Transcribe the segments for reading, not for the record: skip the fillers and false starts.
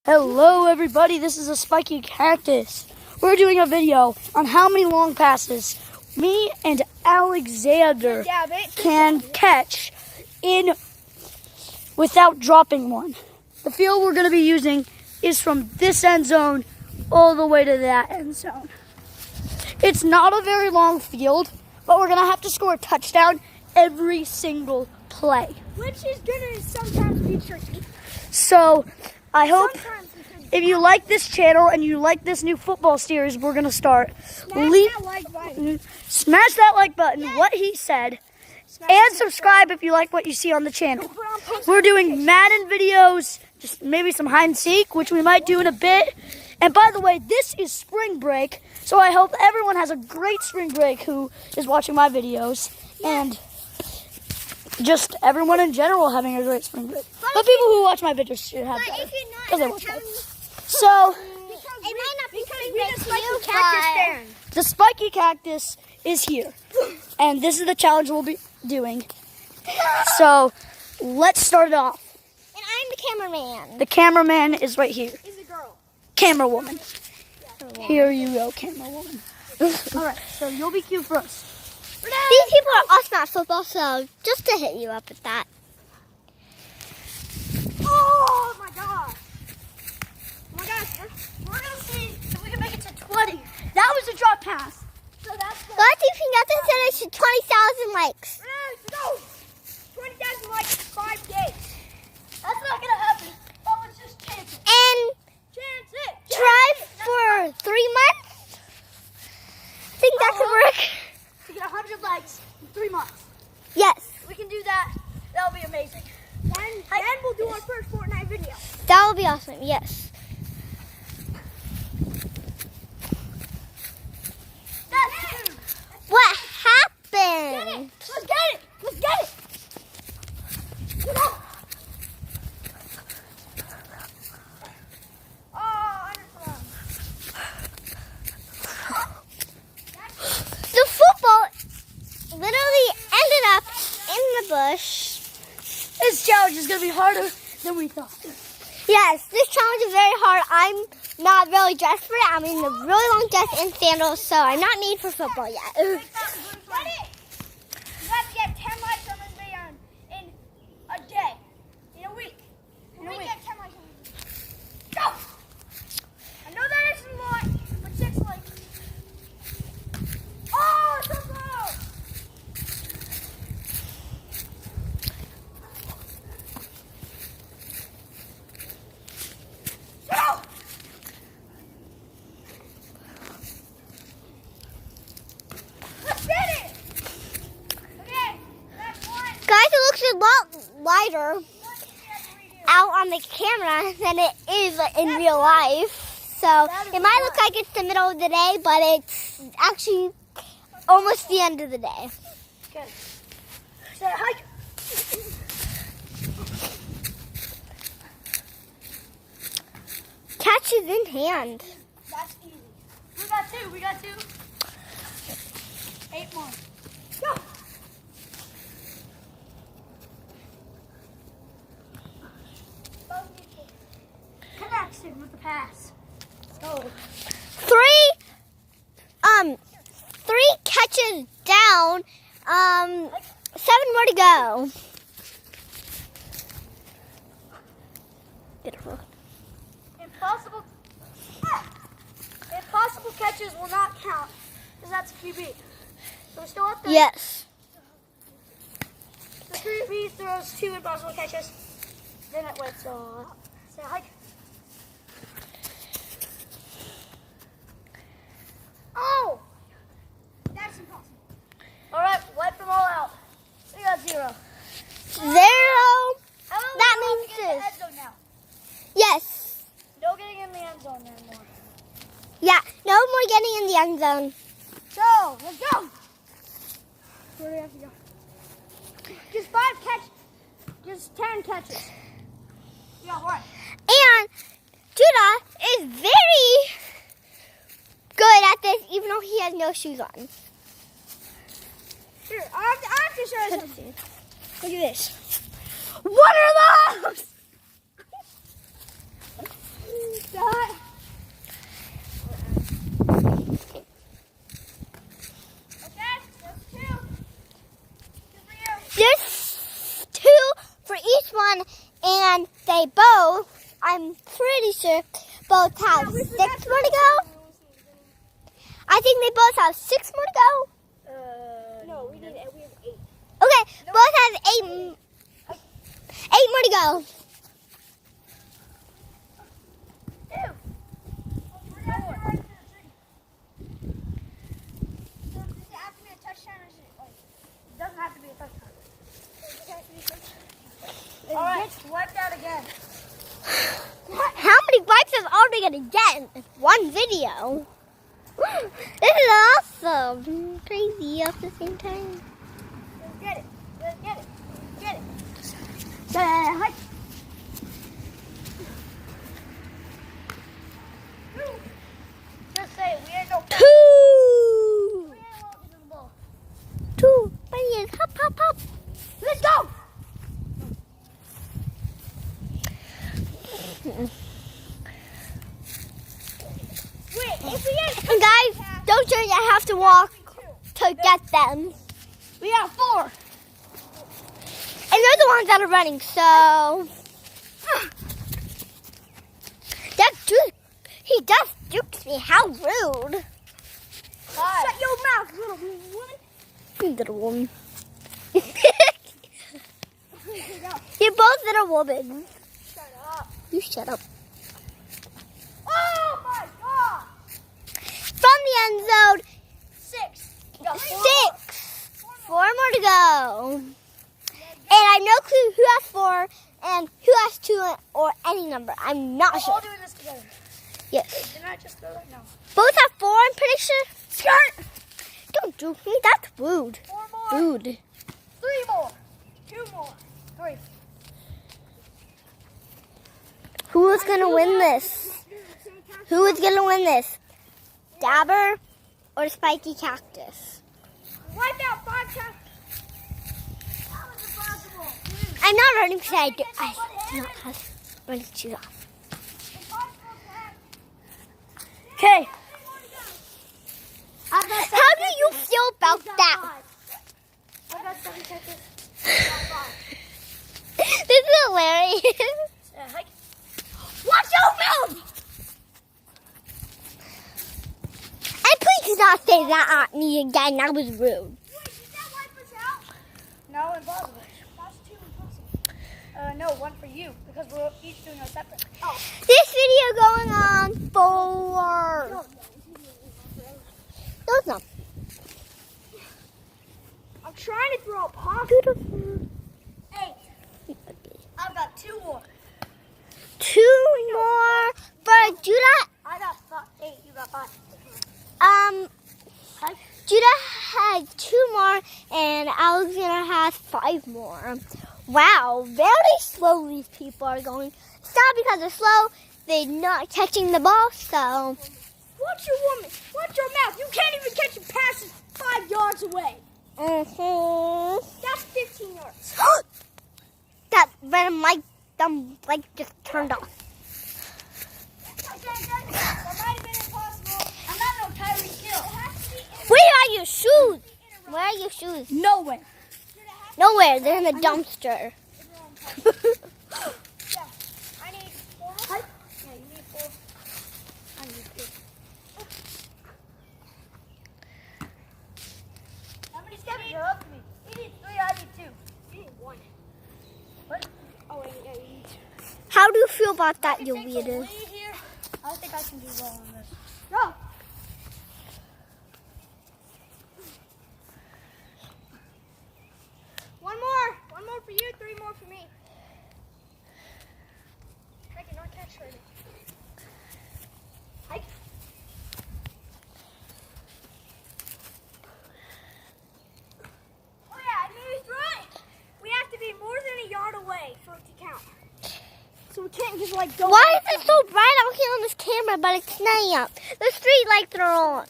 Hello everybody, this is a spiky cactus. We're doing a video on how many long passes me and Alexander can catch in without dropping one. The field we're going to be using is from this end zone all the way to that end zone. It's not a very long field, but we're going to have to score a touchdown every single play. Which is going to sometimes be tricky. So I hope if you like this channel and you like this new football series we're going to start, Smash that like button. Smash that like button, what he said, and subscribe if you like what you see on the channel. We're doing Madden videos, just maybe some hide and seek, which we might do in a bit. And by the way, this is spring break, so I hope everyone has a great spring break who is watching my videos. And just everyone in general having a great spring break. But people who watch my videos should have that. Because they watch mine. So, It might not be spring break to you, but the spiky cactus is here. And this is the challenge we'll be doing. So, let's start it off. And I'm the cameraman. The cameraman is right here. He's a girl. Camera woman. Here you go, camera woman. Alright, so you'll be cute first. These people are awesome at football, so just to hit you up with that. Oh my gosh. Oh my gosh. We're going to see if we can make it to 20. That was a drop pass. So that's the... Let's see if we can get this to 20,000 likes. No! 20,000 likes in 5 days. That's not going to happen. Oh, let's just chance it. And Chance it. try for 3 months. I think that could work. To get 100 likes in 3 months. Yes. If we can do that, that'll be amazing. Then we'll do our first Fortnite video. That would be awesome, yes. What happened? Let's get it. Let's get it. Get out. Oh, underthrown. The football literally ended up in the bush. This challenge is going to be harder than we thought. Yes, this challenge is very hard. I'm not really dressed for it. I'm in a really long dress and sandals, so I'm not made for football yet. You have to get 10 likes on this video in a day. In a week. In a week. Get 10 likes on this video. Go! I know that isn't a lot, but 6 likes. Oh, so close! Go! Let's get it! Okay, that's one. Guys, it looks a lot lighter out on the camera than it is in real life. So it might look like it's the middle of the day, but it's actually almost the end of the day. Good. Say hi. Catches in hand. That's easy. We got two. 8 more. Go. Connection with the pass. Go. Three catches down. 7 more to go. Impossible catches will not count because that's QB. So we're still at 3. Yes. The QB throws 2 impossible catches. Then it went so hike. Oh! That's impossible. Alright, wipe them all out. We got 0. 0. That That means means get in the this. end zone now. Yes. No getting in the end zone anymore. Yeah. No more getting in the end zone. So, let's go. Where do we have to go? Just 5 catches. Just 10 catches. Yeah, right. And Judah is very good at this, even though he has no shoes on. Here, I have to show you something. Look at this. What are those? I'm pretty sure both have 6 more to go. I think they both have 6 more to go. No, we have 8. Okay, both have 8 more to go. Doesn't have to be a touchdown. All right, wipe out again. How many wipes am I already gonna get in one video? This is awesome. Crazy at the same time. Get it. Get it. Get it. Hi. Just say it. We ain't no. 2. We ain't walking to the ball. 2. Bunnies. Hop, hop, hop. Let's go. Wait, if we get And guys, don't you have to walk to get them. we got 4. And they're the ones that are running, so he just dukes me. How rude. Shut your mouth, little woman. Little woman. You're both little women. Shut up. You shut up. Oh my God. From the end zone, 6. We got 4 6. 4 more to go. And I know who has 4 and who has 2 or any number. I'm not We're sure. all doing this together. Yes. Didn't I just go right now? Both have 4, I'm pretty sure. Skirt. Don't do me. That's rude. 4 more. Rude. 3 more. 2 more. 3. Who is going to win this? Who is going to win this? Dabber or Spiky Cactus? Wipe out 5 times. That was impossible. I'm not running because I do not have running shoes off. Okay. How do you feel about that? I got 7 seconds. This is hilarious. Hike. Watch your mouth! And please do not say that at me again. That was rude. Wait, did that wipe us out? No, impossible. That's 2 impossible. No, 1 for you, because we're each doing a separate. Oh. This video going on for... No, it's not. I'm trying to throw a pop. Beautiful. 8. I've got 2 more. 2 more for Judah. I got 8. You got 5. Judah had 2 more, and Alexander has 5 more. Wow, very slow these people are going. It's not because they're slow, they're not catching the ball, so. Watch your woman. Watch your mouth. You can't even catch a pass 5 yards away. Mm-hmm. That's 15 yards. That random mic just turned off. Okay, that might have been impossible. I'm not no Tyreek Hill. Where are your shoes? Where are your shoes? Nowhere. Nowhere, they're in the dumpster. I need 4. Yeah, you need 4. I need 2. How many steps are up to me? You need 3, I need 2. You need 1. What? Oh, wait, yeah, you need 2. How do you feel about that, you Take the weirdo? lead here. I think I can do well on this. Go. One more for you, 3 more for me. I cannot catch right now. Hike. Oh yeah, I knew he's right. We have to be more than a yard away for it to count. So we can't just like go. Why is it so bright out here on this camera, but it's night out? The street lights are on.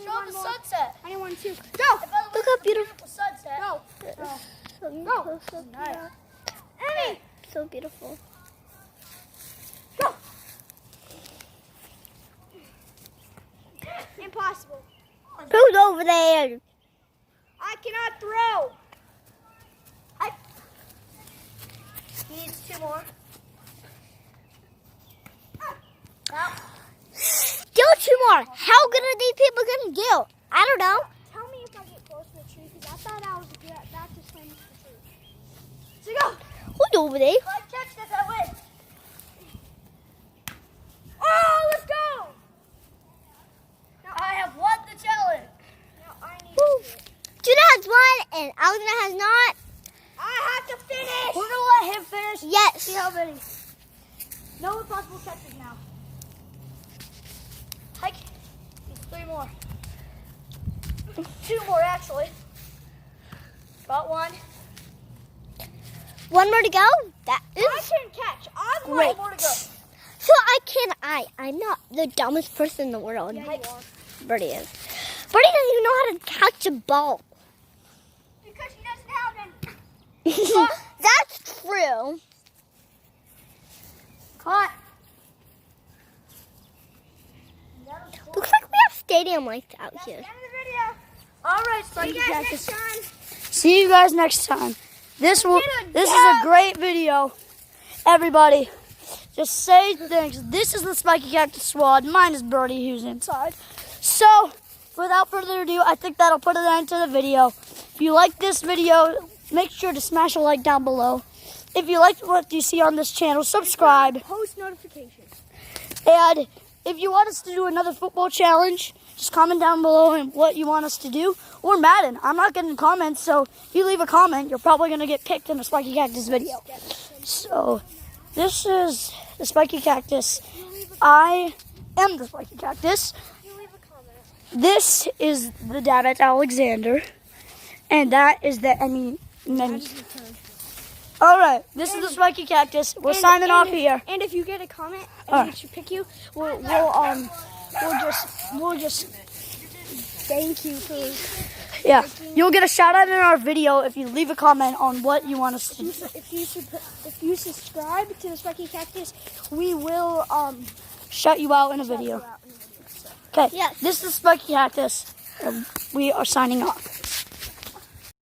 Show the sunset. I need 1 too. Go. Look how beautiful. Sunset. Go. So Go. so Nice. Emmy. So beautiful. Go. Impossible. Who's over there? I cannot throw. He needs 2 more. Still 2 more. How good are these people gonna do? I don't know. Tell me if I get close to the tree, because I thought I was about to swim to the tree. So go. Who's over there? If I catch this, I win. Oh, let's go. Now I have won the challenge. Now I need Woo. to do it. Judah has won and Alexander has not. I have to finish. We're gonna let him finish. Yes. See how many. No impossible catches now. Hike. Needs 3 more. 2 more actually. Got 1. 1 more to go. That I is can catch. I've got great. more to go. So I'm not the dumbest person in the world. Yeah, you are. Birdie is. Birdie doesn't even know how to catch a ball. Because she doesn't have them. That's true. Caught. Looks like we have stadium lights out That's here. the end of the video. All right, See Spiky you guys Cactus. next time. See you guys next time. This is a great video. Everybody, just say thanks. This is the Spiky Cactus squad. Mine is Birdie, who's inside. So, without further ado, I think that'll put an end to the video. If you like this video, make sure to smash a like down below. If you like what you see on this channel, subscribe. Post notifications. And if you want us to do another football challenge, just comment down below and what you want us to do. Or Madden. I'm not getting comments, so if you leave a comment, you're probably going to get picked in a Spiky Cactus video. So, this is the Spiky Cactus. I am the Spiky Cactus. You leave a comment. This is the Dabbit Alexander. And that is the Emmy. Alright, this is the Spiky Cactus. We're signing off here. And if you get a comment and Alright. we should pick you, we'll just thank you for. Yeah, you'll get a shout out in our video if you leave a comment on what you want us to do. If you subscribe to the Spiky Cactus, we will Shout you out in a video. Okay, Yes. this is Spiky Cactus. And we are signing off.